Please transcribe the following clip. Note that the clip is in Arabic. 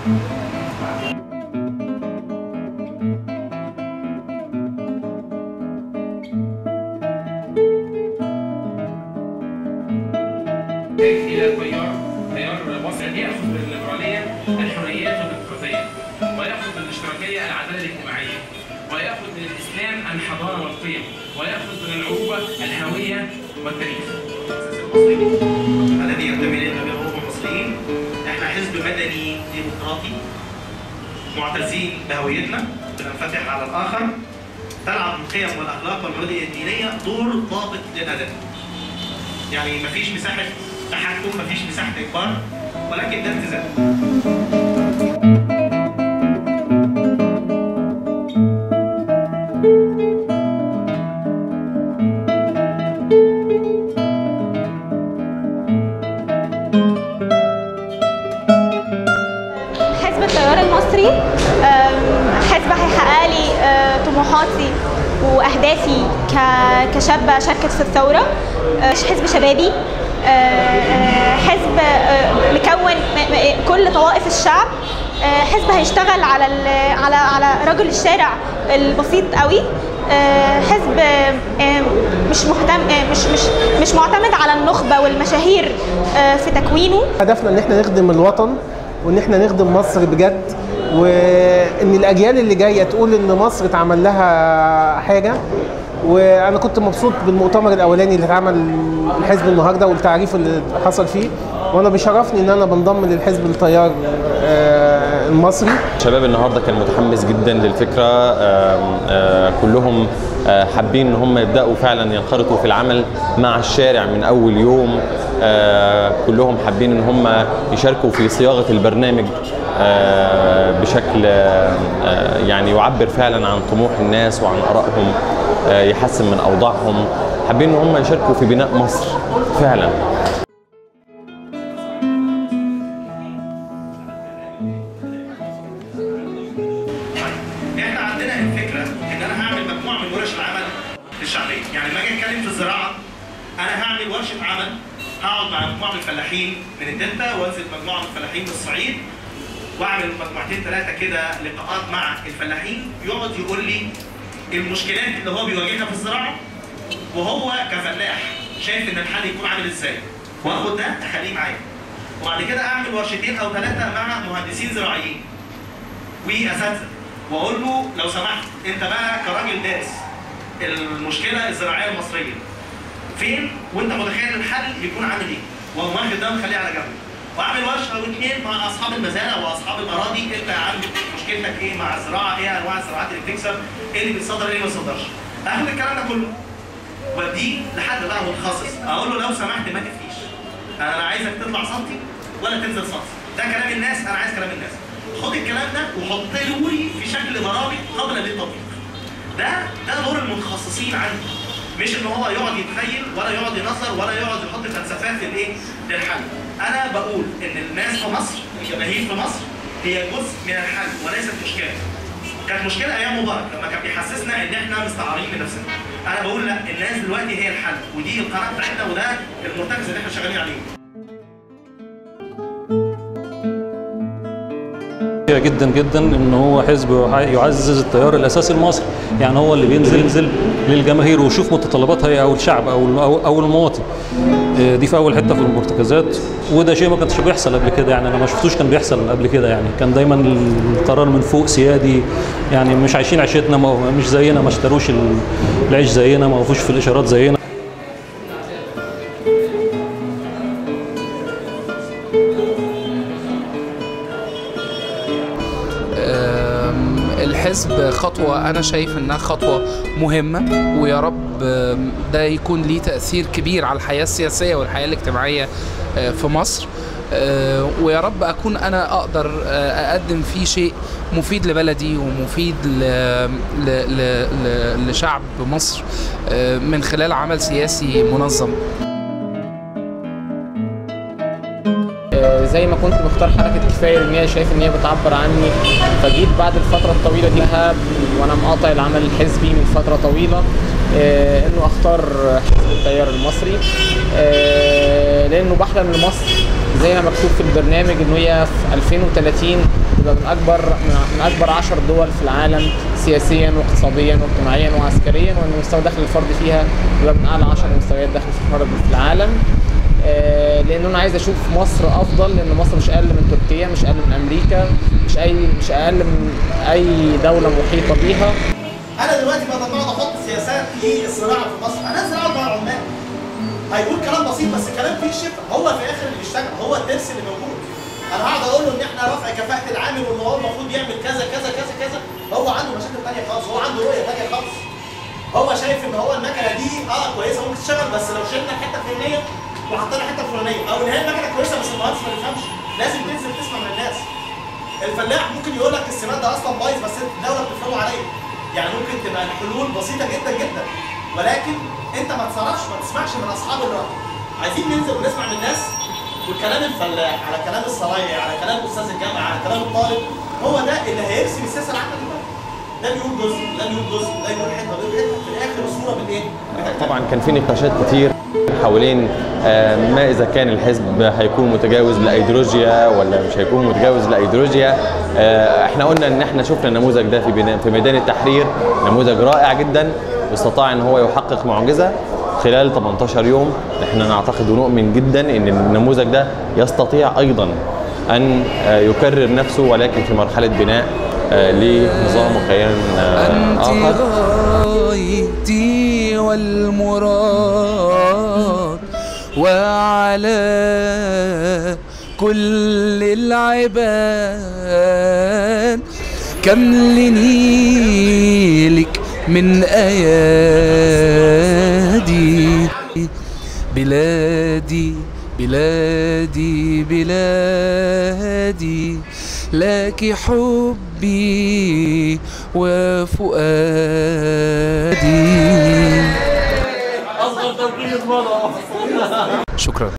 إلى تيار مصر يأخذ بالليبرالية الحريات والديمقراطية، ويأخذ بالاشتراكية العدالة الاجتماعية، ويأخذ من الإسلام الحضارة والقيم، ويأخذ من العروبة الهوية والتاريخ. الذي ينتمي إليه جميع المصريين، احنا حزب مدني ديمقراطي معتزين بهويتنا، بننفتح على الآخر، تلعب القيم والأخلاق والمبادئ الدينية دور ضابط للأداء. يعني مفيش مساحة تحكم، مفيش مساحة إجبار، ولكن ده التزام. حزب التيار المصري حزب هيحقق لي طموحاتي واهدافي كشابه شاركت في الثوره. حزب شبابي، حزب مكون كل طوائف الشعب، حزب هيشتغل على رجل الشارع البسيط قوي، حزب مش معتمد على النخبه والمشاهير في تكوينه. هدفنا ان احنا نخدم الوطن، وان احنا نخدم مصر بجد، وان الاجيال اللي جايه تقول ان مصر اتعمل لها حاجه. وانا كنت مبسوط بالمؤتمر الاولاني اللي اتعمل الحزب النهارده والتعريف اللي حصل فيه، وانا بيشرفني ان انا بنضم للحزب التيار المصري. الشباب النهارده كان متحمس جدا للفكره، كلهم حابين ان هم يبداوا فعلا ينخرطوا في العمل مع الشارع من اول يوم، كلهم حابين ان هم يشاركوا في صياغه البرنامج بشكل يعني يعبر فعلا عن طموح الناس وعن ارائهم، يحسن من اوضاعهم، حابين ان هم يشاركوا في بناء مصر فعلا. احنا عندنا الفكره ان انا هعمل مجموعه من ورش العمل الشعبيه، يعني لما اجي اتكلم في الزراعه انا هعمل ورشه عمل، هقعد مع مجموعه من الفلاحين من الدلتا وانزل مجموعه من الفلاحين من الصعيد، واعمل مجموعتين ثلاثه كده لقاءات مع الفلاحين، يقعد يقول لي المشكلات اللي هو بيواجهها في الزراعه، وهو كفلاح شايف ان الحل يكون عامل ازاي، واخد ده اخليه معايا. وبعد كده اعمل ورشتين او ثلاثه مع مهندسين زراعيين واساتذه، واقول له لو سمحت انت بقى كراجل دارس المشكله الزراعيه المصريه فين، وانت متخيل الحل يكون عامل ايه، واقوم واخد ده ومخليه على جنب، واعمل ورشه او اثنين مع اصحاب المزارع واصحاب الاراضي، انت عندك مشكلتك ايه مع الزراعه، ايه انواع الزراعات اللي بتكسب، ايه اللي بيتصدر ايه اللي ما بيتصدرش. اخد الكلام ده كله واديه لحد بقى متخصص، اقول له لو سمحت ما تفتيش، انا لا عايزك تطلع سنتي ولا تنزل سنتي، ده كلام الناس، انا عايز كلام الناس. خد الكلام ده وحط لي في شكل برامج قابله للتطبيق. ده دور المتخصصين عندي، مش ان هو يقعد يتخيل ولا يقعد ينظر ولا يقعد يحط فلسفات للايه؟ للحل. انا بقول ان الناس في مصر، الجماهير في مصر هي جزء من الحل وليست مشكله. كانت مشكله ايام مبارك لما كان بيحسسنا ان احنا مستعارين من نفسنا. انا بقول لا، الناس دلوقتي هي الحل، ودي القناعه بتاعتنا وده المرتكز اللي احنا شغالين عليه. جدا جدا ان هو حزب يعزز التيار الاساسي المصري، يعني هو اللي بينزل للجماهير ويشوف متطلباتها ايه، او الشعب او المواطن. دي في اول حته في المرتكزات، وده شيء ما كانش بيحصل قبل كده، يعني انا ما شفتوش كان بيحصل قبل كده، يعني كان دايما القرار من فوق سيادي، يعني مش عايشين عيشتنا، مش زينا، ما اشتروش العيش زينا، ما وقفوش في الاشارات زينا. الحزب خطوة أنا شايف إنها خطوة مهمة، ويا رب ده يكون ليه تأثير كبير على الحياة السياسية والحياة الاجتماعية في مصر، ويا رب أكون أنا أقدر أقدم فيه شيء مفيد لبلدي ومفيد لشعب مصر من خلال عمل سياسي منظم. زي ما كنت مختار حركة كفاية لأن هي شايف إن هي بتعبر عني، فجيت بعد الفترة الطويلة دي وأنا مقاطع العمل الحزبي من فترة طويلة إنه أختار حزب التيار المصري، لأنه بحلم لمصر زي ما مكتوب في البرنامج إنه هي في 2030 تبقى من اكبر 10 دول في العالم سياسيا واقتصاديا واجتماعيا وعسكريا، وان مستوى دخل الفرد فيها يبقى من اعلى 10 مستويات دخل الفرد في العالم. لان انا عايز اشوف مصر افضل، لان مصر مش اقل من تركيا، مش اقل من امريكا، مش اقل من اي دوله محيطه بيها. انا دلوقتي بدل ما اقعد احط سياسات في الصناعه في مصر، انا انزل اقعد مع العمال. هيقول كلام بسيط بس كلام فيه شفا، هو في الاخر اللي بيشتغل، هو الترس اللي موجود. انا هقعد اقول له ان احنا رفع كفاءه العامل وان هو المفروض يعمل كذا كذا كذا كذا، هو عنده مشاكل ثانيه خالص، هو عنده رؤيه ثانيه خالص. هو شايف ان هو المكنه دي كويسه ممكن تشتغل، بس لو شلنا الحته الفلانيه وحطينا الحته الفلانيه، او ان هي المكنه كويسه بس المهندس ما بيفهمش، لازم تنزل تسمع من الناس. الفلاح ممكن يقول لك السماد ده اصلا بايظ بس الدوله بتفرضه عليا. يعني ممكن تبقى الحلول بسيطه جدا جدا، ولكن انت ما تصرفش، ما تسمعش من اصحاب الراي. عايزين ننزل ونسمع من الناس، وكلام الفلاح على كلام الصنايعي على كلام استاذ الجامعه على كلام الطالب، هو ده اللي هيرسم السياسه العامه دي. ده بيقول جزء، ده بيقول جزء، ده يقول حته، ده يقول حته، في الاخر الصوره بالايه؟ طبعا كان في نقاشات كتير حوالين ما اذا كان الحزب هيكون متجاوز لايديولوجيا ولا مش هيكون متجاوز لايديولوجيا. احنا قلنا ان احنا شفنا النموذج ده في ميدان التحرير، نموذج رائع جدا واستطاع ان هو يحقق معجزه خلال 18 يوم. احنا نعتقد ونؤمن جدا ان النموذج ده يستطيع ايضا ان يكرر نفسه، ولكن في مرحله بناء لنظام وكيان اخر. غايتي والمراد وعلى كل العباد كملني لك من ايادي. بلادي بلادي بلادي لك حبي وفؤادي. شكرا.